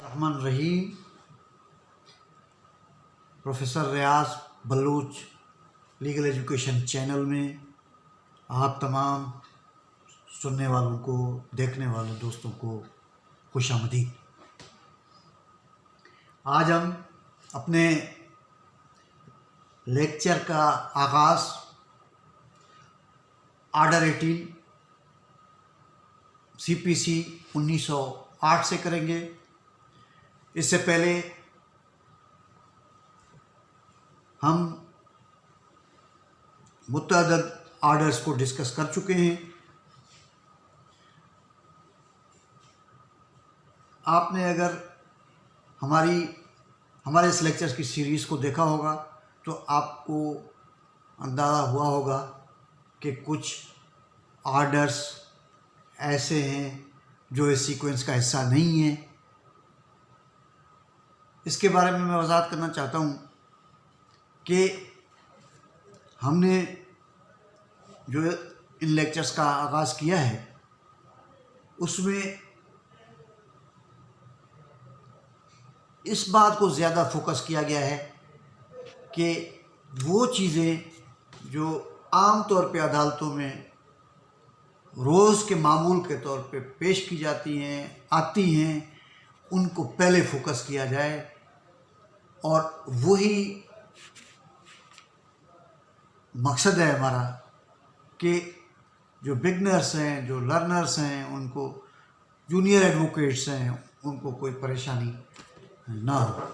रहमान रहीम। Professor रियाज Baloch legal education channel में आप तमाम सुनने वालों को, देखने वाले दोस्तों को खुशामदीद। आज हम अपने लेक्चर का आगाज़ आर्डर 18 CPC 1908 से करेंगे। इससे पहले हम मुतअद्दिद आर्डर्स को डिस्कस कर चुके हैं। आपने अगर हमारे इस लेक्चर्स की सीरीज़ को देखा होगा तो आपको अंदाज़ा हुआ होगा कि कुछ आर्डर्स ऐसे हैं जो इस सीक्वेंस का हिस्सा नहीं है। इसके बारे में मैं वजाहत करना चाहता हूँ कि हमने जो इन लेक्चर्स का आगाज़ किया है उसमें इस बात को ज़्यादा फोकस किया गया है कि वो चीज़ें जो आम तौर पे अदालतों में रोज़ के मामूल के तौर पे पेश की जाती हैं, आती हैं, उनको पहले फोकस किया जाए और वही मकसद है हमारा कि जो बिगनर्स हैं, जो लर्नर्स हैं, उनको, जूनियर एडवोकेट्स हैं, उनको कोई परेशानी ना हो।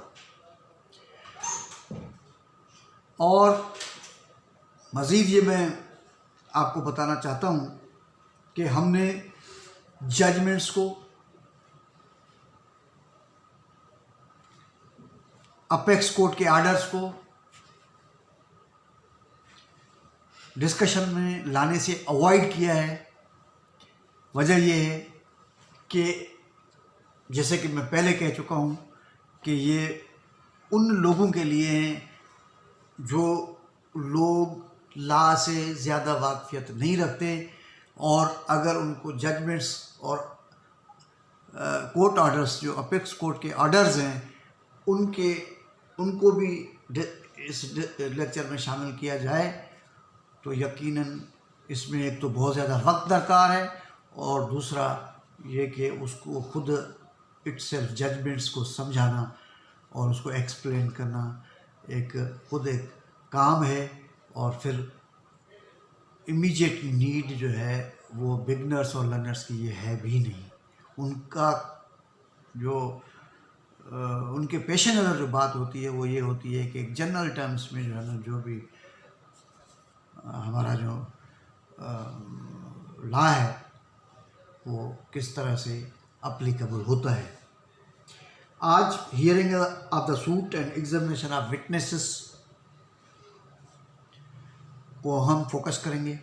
और मज़ीद ये मैं आपको बताना चाहता हूँ कि हमने जजमेंट्स को, अपेक्स कोर्ट के आर्डर्स को डिस्कशन में लाने से अवॉइड किया है। वजह यह है कि जैसे कि मैं पहले कह चुका हूँ कि ये उन लोगों के लिए हैं जो लोग लॉ से ज़्यादा वाक़फ़ियत नहीं रखते और अगर उनको जजमेंट्स और कोर्ट आर्डर्स, जो अपेक्स कोर्ट के आर्डर्स हैं, उनको भी इस लेक्चर में शामिल किया जाए तो यकीनन इसमें एक तो बहुत ज़्यादा वक्त दरकार है और दूसरा ये कि उसको खुद इटसेल्फ जजमेंट्स को समझाना और उसको एक्सप्लेन करना खुद एक काम है। और फिर इमीडिएट नीड जो है वो बिगनर्स और लर्नर्स की ये है भी नहीं। उनका जो उनके पेश नज़र जो बात होती है वो ये होती है कि एक जनरल टर्म्स में जो है ना, जो भी हमारा जो लॉ है वो किस तरह से अप्लीकेबल होता है। आज hearing of the suit and examination of witnesses को हम फोकस करेंगे।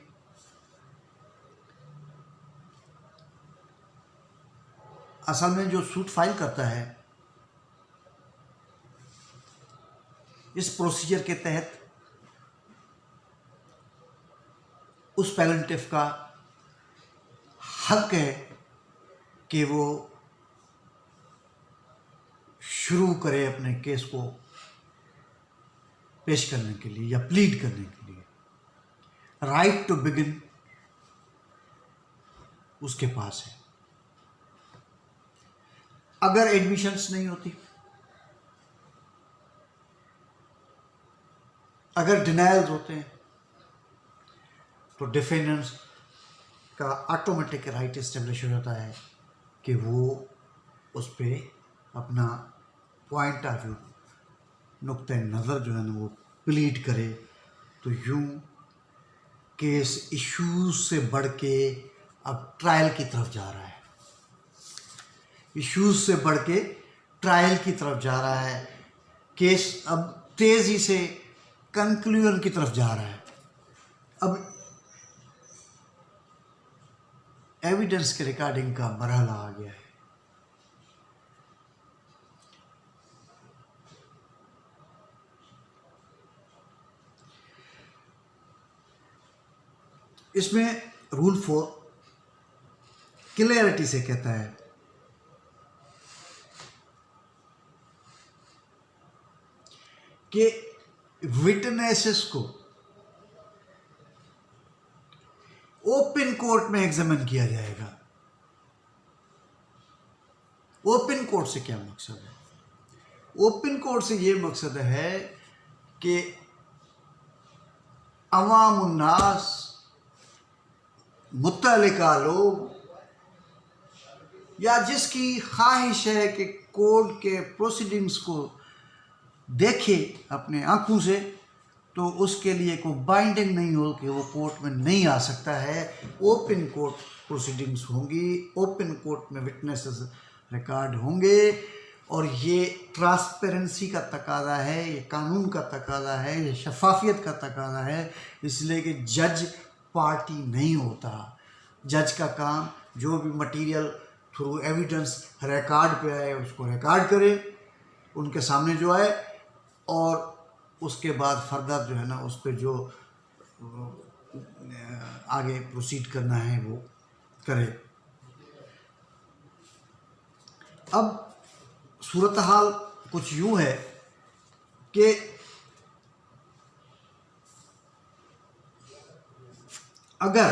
असल में जो सूट फाइल करता है, इस प्रोसीजर के तहत उस प्लेंटिफ का हक है कि वो शुरू करे अपने केस को पेश करने के लिए या प्लीड करने के लिए। राइट टू बिगिन उसके पास है। अगर एडमिशंस नहीं होती, अगर डिनायल्स होते हैं तो डिफेंडेंट्स का ऑटोमेटिक राइट इस्टेब्लिश हो जाता है कि वो उस पर अपना पॉइंट ऑफ व्यू, नुक्ते नज़र जो है ना वो प्लीड करे। तो यूं केस इश्यूज से बढ़ के अब ट्रायल की तरफ जा रहा है, इश्यूज से बढ़ के ट्रायल की तरफ जा रहा है। केस अब तेज़ी से कंक्लूजन की तरफ जा रहा है। अब एविडेंस के रिकॉर्डिंग का मरहला आ गया है। इसमें रूल 4 क्लियरिटी से कहता है कि विटनेसेस को ओपन कोर्ट में एग्जामिन किया जाएगा। ओपन कोर्ट से क्या मकसद है? ओपन कोर्ट से ये मकसद है कि अवामुन्नास, मुत्तलिका लोग, या जिसकी ख्वाहिश है कि कोर्ट के प्रोसीडिंग्स को देखे अपने आंखों से, तो उसके लिए कोई बाइंडिंग नहीं हो कि वो कोर्ट में नहीं आ सकता है। ओपन कोर्ट प्रोसीडिंग्स होंगी, ओपन कोर्ट में विटनेसेस रिकॉर्ड होंगे, और ये ट्रांसपेरेंसी का तकाजा है, ये कानून का तकाजा है, ये शफाफियत का तकाजा है। इसलिए कि जज पार्टी नहीं होता। जज का काम जो भी मटेरियल थ्रू एविडेंस रिकॉर्ड पे आए उसको रिकॉर्ड करे, उनके सामने जो आए, और उसके बाद फर्दर जो है ना उस पर जो आगे प्रोसीड करना है वो करे। अब सूरत हाल कुछ यूँ है कि अगर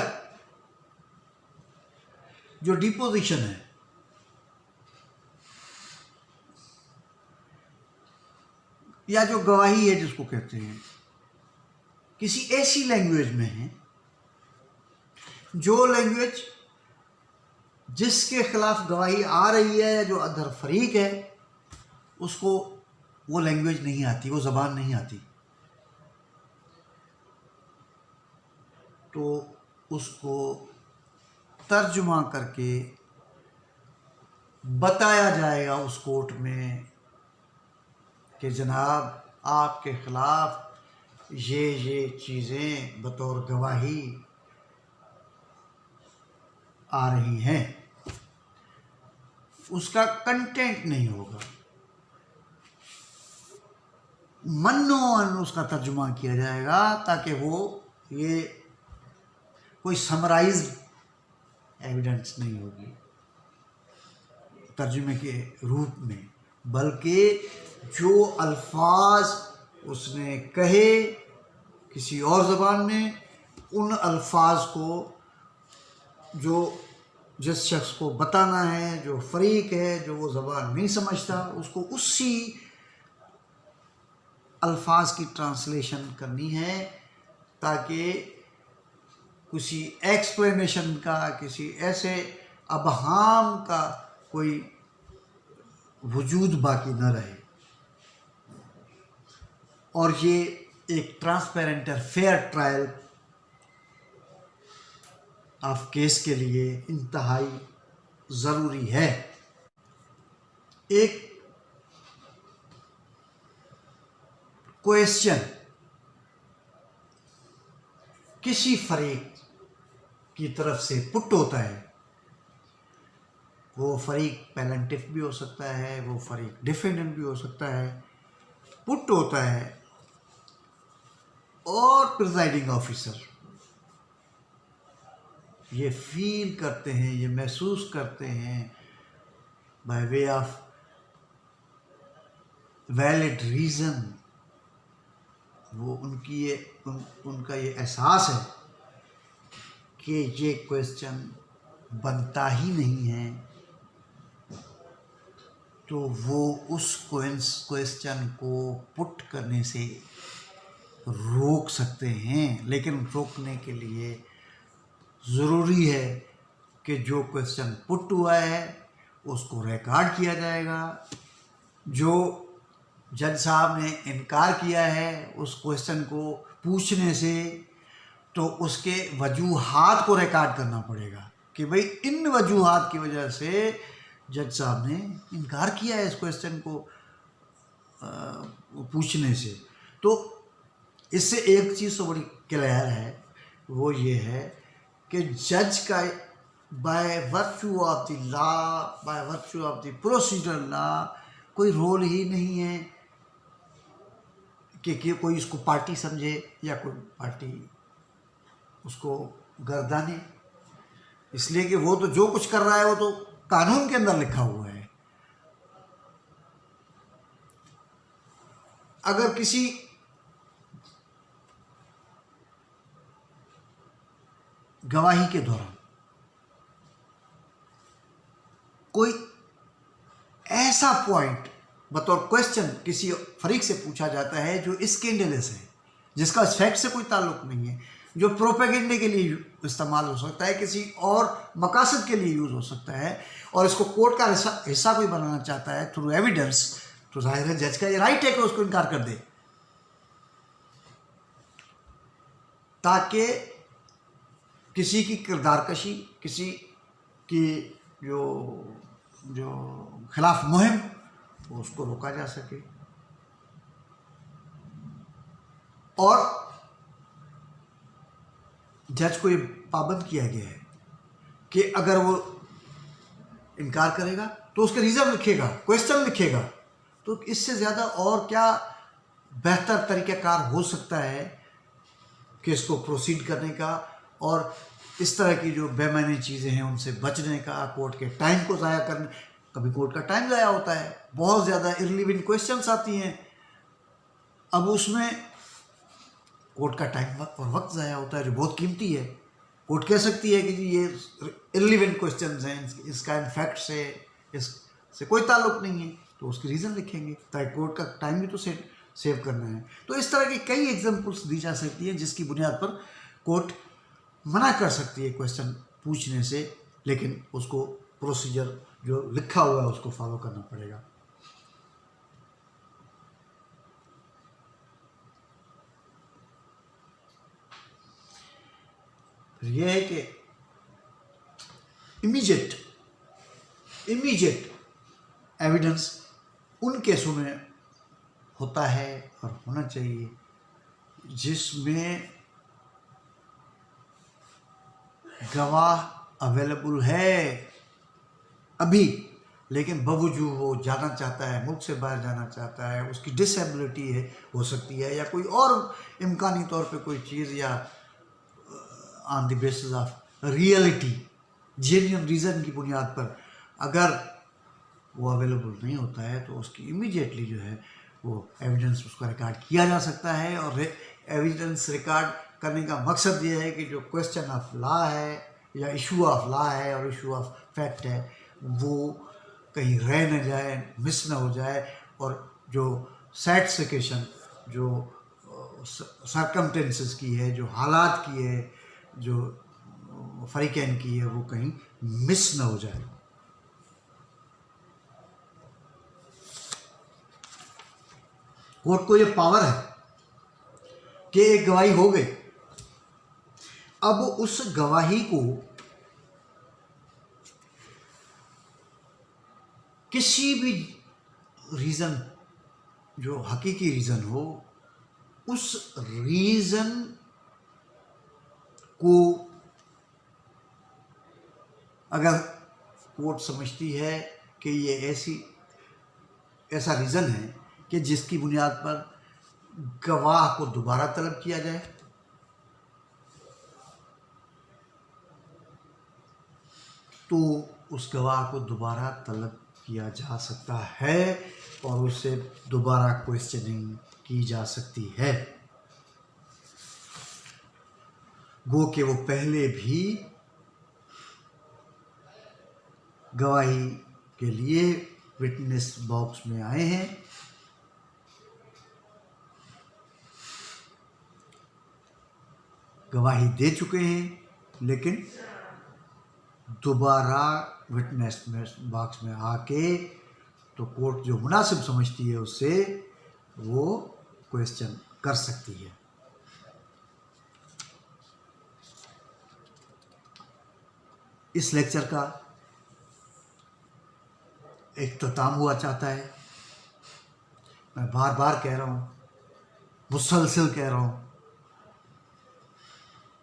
जो डिपोजिशन है या जो गवाही है जिसको कहते हैं, किसी ऐसी लैंग्वेज में है जो लैंग्वेज जिसके खिलाफ गवाही आ रही है, जो अदर फरीक है, उसको वो लैंग्वेज नहीं आती, वो ज़बान नहीं आती, तो उसको तर्जुमा करके बताया जाएगा उस कोर्ट में कि जनाब आपके ख़िलाफ़ ये चीज़ें बतौर गवाही आ रही हैं। उसका कंटेंट नहीं होगा, मन्नोअन उसका तर्जुमा किया जाएगा, ताकि वो ये कोई समराइज्ड एविडेंस नहीं होगी तर्जुमे के रूप में, बल्कि जो अल्फाज उसने कहे किसी और ज़बान में, उन अल्फाज को जो जिस शख्स को बताना है, जो फरीक है, जो वो ज़बान नहीं समझता, उसको उसी अल्फाज की ट्रांसलेशन करनी है, ताकि किसी एक्सप्लेनेशन का, किसी ऐसे अबहाम का कोई वजूद बाकी न रहे, और ये एक ट्रांसपेरेंट और फेयर ट्रायल ऑफ केस के लिए इंतहाई ज़रूरी है। एक क्वेश्चन किसी फरीक की तरफ से पुट होता है, वो फरीक प्लेंटिफ भी हो सकता है, वो फरीक डिफेंडेंट भी हो सकता है, पुट होता है, और प्रिजाइडिंग ऑफिसर ये फील करते हैं, ये महसूस करते हैं by way of valid reason, वो उनकी ये उनका ये एहसास है कि ये क्वेश्चन बनता ही नहीं है, तो वो उस क्वेश्चन को पुट करने से रोक सकते हैं। लेकिन रोकने के लिए ज़रूरी है कि जो क्वेश्चन पुट हुआ है उसको रिकॉर्ड किया जाएगा, जो जज साहब ने इनकार किया है उस क्वेश्चन को पूछने से, तो उसके वजूहात को रिकॉर्ड करना पड़ेगा कि भाई इन वजूहात की वजह से जज साहब ने इनकार किया है इस क्वेश्चन को पूछने से। तो इससे एक चीज़ तो बड़ी क्लियर है, वो ये है कि जज का by virtue of the law, by virtue of the procedural law कोई रोल ही नहीं है कि कोई इसको पार्टी समझे या कोई पार्टी उसको गर्दाने। इसलिए कि वो तो जो कुछ कर रहा है वो तो कानून के अंदर लिखा हुआ है। अगर किसी गवाही के दौरान कोई ऐसा पॉइंट बतौर क्वेश्चन किसी फरीक से पूछा जाता है जो स्कैंडलस है, जिसका फैक्ट से कोई ताल्लुक नहीं है, जो प्रोपेगेंडे के लिए इस्तेमाल हो सकता है, किसी और मकासद के लिए यूज़ हो सकता है, और इसको कोर्ट का हिस्सा कोई बनाना चाहता है थ्रू एविडेंस, तो जाहिर है जज का ये राइट है कि उसको इनकार कर दे, ताकि किसी की किरदारकशी, किसी की जो खिलाफ मुहिम, उसको रोका जा सके। और जज को ये पाबंद किया गया है कि अगर वो इनकार करेगा तो उसके रीज़न लिखेगा, क्वेश्चन लिखेगा। तो इससे ज़्यादा और क्या बेहतर तरीक़ाकार हो सकता है केस को प्रोसीड करने का, और इस तरह की जो बेमानी चीज़ें हैं उनसे बचने का, कोर्ट के टाइम को ज़ाया करने। कभी कोर्ट का टाइम ज़ाया होता है, बहुत ज़्यादा इररिलेवेंट क्वेश्चंस आती हैं, अब उसमें कोर्ट का टाइम और वक्त ज़ाया होता है जो बहुत कीमती है। कोर्ट कह सकती है कि जी ये इररिलेवेंट क्वेश्चंस हैं, इसका इनफैक्ट से इससे कोई ताल्लुक नहीं है, तो उसकी रीज़न लिखेंगे ताकि कोर्ट का टाइम भी तो सेव करना है। तो इस तरह की कई एग्जांपल्स दी जा सकती हैं जिसकी बुनियाद पर कोर्ट मना कर सकती है क्वेश्चन पूछने से, लेकिन उसको प्रोसीजर जो लिखा हुआ है उसको फॉलो करना पड़ेगा। फिर यह है कि इमीडिएट एविडेंस उन केसों में होता है और होना चाहिए जिसमें गवाह अवेलेबल है अभी, लेकिन बावजूद वो जाना चाहता है, मुल्क से बाहर जाना चाहता है, उसकी डिसेबिलिटी है हो सकती है, या कोई और इम्कानी तौर पे कोई चीज़, या on the basis of reality genuine reason की बुनियाद पर अगर वो अवेलेबल नहीं होता है तो उसकी इमीडिएटली जो है वो एविडेंस उसका रिकॉर्ड किया जा सकता है। और एविडेंस रिकॉर्ड करने का मकसद ये है कि जो क्वेश्चन ऑफ लॉ है या इशू ऑफ लॉ है और इशू ऑफ फैक्ट है वो कहीं रह न जाए, मिस ना हो जाए, और जो सैटिस्फिकेशन जो सरकमटेंसेस की है, जो हालात की है, जो फरीकैन की है, वो कहीं मिस ना हो जाए। कोर्ट को ये पावर है कि एक गवाही हो गई, अब उस गवाही को किसी भी रीज़न, जो हकीकी रीज़न हो, उस रीज़न को अगर कोर्ट समझती है कि ये ऐसा रीज़न है कि जिसकी बुनियाद पर गवाह को दोबारा तलब किया जाए, तो उस गवाह को दोबारा तलब किया जा सकता है और उससे दोबारा क्वेश्चनिंग की जा सकती है। गो कि वो पहले भी गवाही के लिए विटनेस बॉक्स में आए हैं, गवाही दे चुके हैं, लेकिन दोबारा विटनेस बॉक्स में आके तो कोर्ट जो मुनासिब समझती है उससे वो क्वेश्चन कर सकती है। इस लेक्चर का इख्तिताम हुआ चाहता है। मैं बार बार कह रहा हूँ, मुसलसल कह रहा हूँ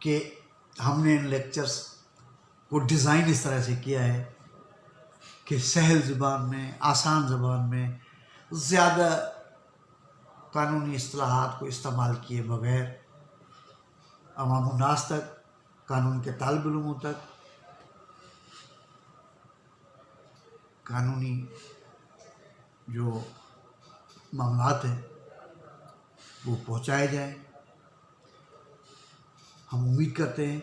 कि हमने इन लेक्चर्स को डिज़ाइन इस तरह से किया है कि सहल ज़ुबान में, आसान ज़ुबान में, ज़्यादा कानूनी इस्तिलाहात को इस्तेमाल किए बगैर अवाम उन्नास तक, कानून के तालिब इल्मों तक कानूनी जो मामलात हैं वो पहुंचाए जाए। हम उम्मीद करते हैं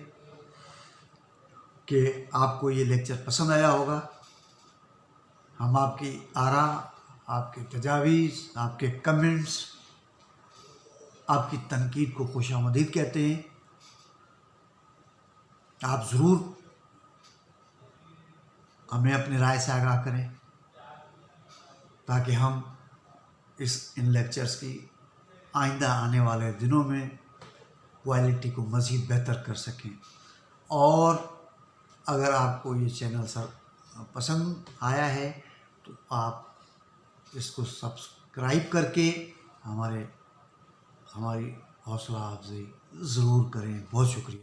कि आपको ये लेक्चर पसंद आया होगा। हम आपकी आरा, आपके तजावीज़, आपके कमेंट्स, आपकी तनकीद को खुशामदीद कहते हैं। आप ज़रूर हमें अपनी राय से आगाह करें ताकि हम इन लेक्चर्स की आइंदा आने वाले दिनों में क्वालिटी को मज़ीद बेहतर कर सकें। और अगर आपको ये चैनल पसंद आया है तो आप इसको सब्सक्राइब करके हमारी हौसला अफजाई ज़रूर करें। बहुत शुक्रिया।